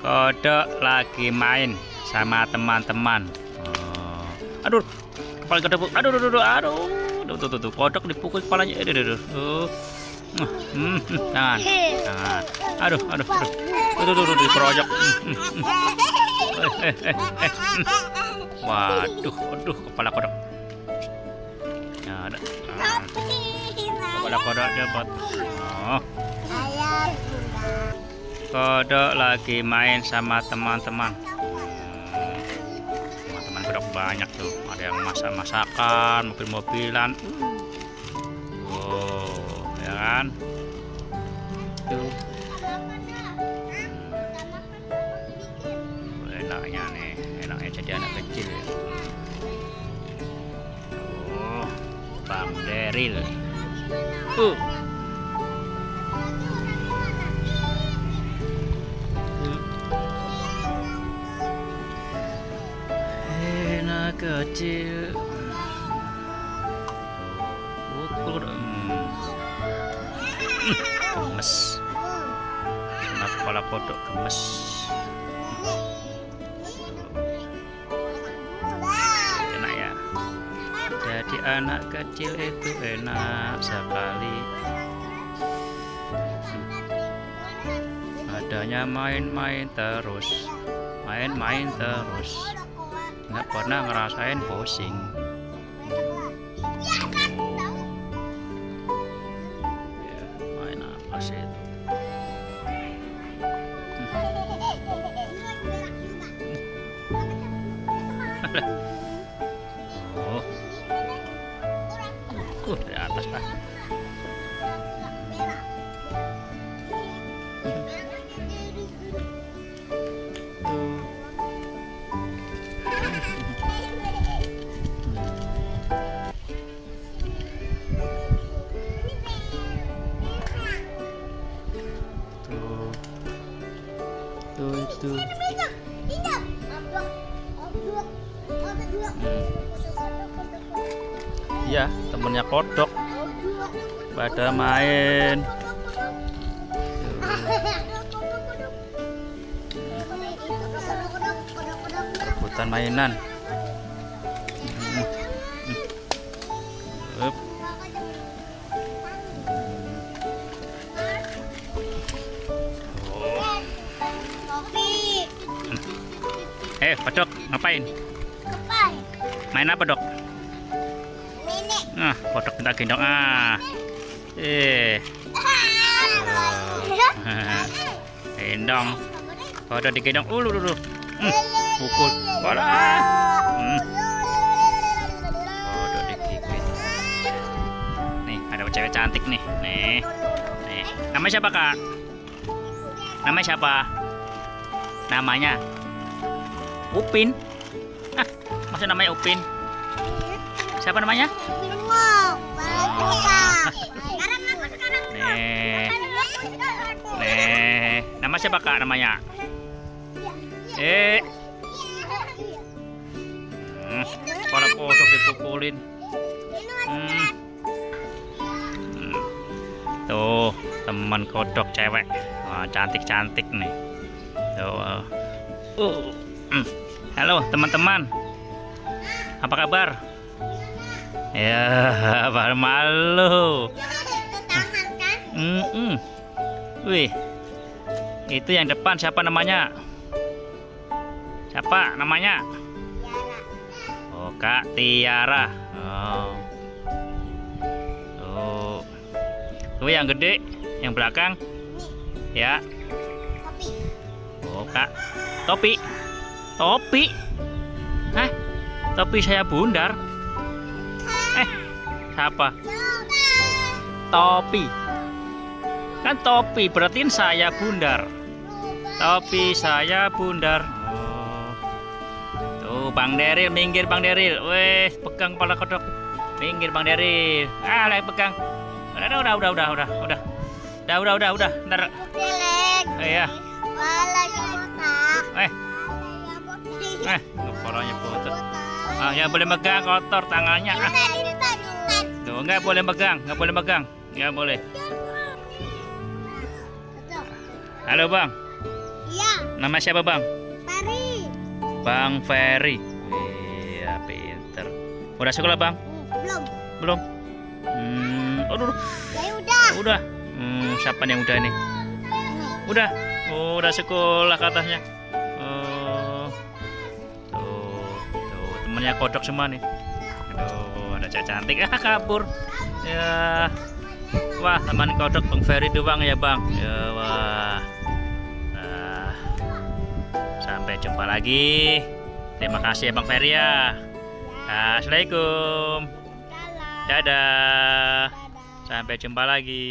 Kodok lagi main sama teman-teman. Aduh, kepala kodok. Aduh, tuh, kodok dipukul kepalanya. Aduh. Jangan. Aduh. Tuh, dikeroyok. Waduh, kepala kodok. Ya, ada. Kepala kodok dapat. Kodok lagi main sama teman-teman. Teman-teman kodok banyak tuh. Ada yang masak-masakan, mobil-mobilan. Ya kan? Tuh. Enaknya jadi anak kecil. Bang Deril. Enak kecil. Ukur. Gemes. Sama kepala kodok gemes. Enak ya. Jadi anak kecil itu enak sekali. Adanya main-main terus. Nggak pernah ngerasain pusing. Ya, main apa sih itu? Di atas lah. Tuh. Iya, temennya kodok pada main. Rebutan mainan. Kodok ngapain? Main apa, Dok? Nah, kodok minta gendong. Gendong. Kodok digendong. Pukul. Kodok digigit. Nih, ada cewek cantik nih. Nih. Namanya siapa, Kak? Namanya siapa? Namanya Upin. Maksud namanya Upin? Siapa namanya? Nama siapa, Kak, namanya? Kepala kodok dipukulin. Tuh, teman kodok cewek. Wah, cantik-cantik nih. Tuh. Halo teman-teman. Apa kabar? Ya, malu. Wih, itu yang depan siapa namanya? Siapa namanya? Oh, Kak Tiara. Tuh yang gede, yang belakang. Ya. Oh, Kak Topi. Hah? Topi saya bundar. Siapa? Topi. Kan topi berarti saya bundar. Topi saya bundar. Tuh, Bang Deril, minggir Bang Deril. Weh, pegang kepala kodok. Minggir Bang Deril. Lagi pegang. Udah. Ntar. Iya. Kepalanya kotor. Ya boleh megang, kotor tangannya. Tuh, nggak boleh megang. Nggak boleh. Halo, Bang. Iya. Nama siapa Bang? Pari. Bang Ferry. Iya, pinter. Udah sekolah Bang? Belum. Belum? Aduh. Ya udah. Udah. Siapa yang udah ini? Udah. Oh, udah sekolah katanya. Oh. Tuh, temennya kodok semua nih. Aduh, ada cewek cantik. Kabur. Ya. Wah, teman kodok Bang Ferry doang ya, Bang. Ya, wah. Nah, sampai jumpa lagi. Terima kasih ya Bang Ferry ya. Assalamualaikum. Dadah. Sampai jumpa lagi.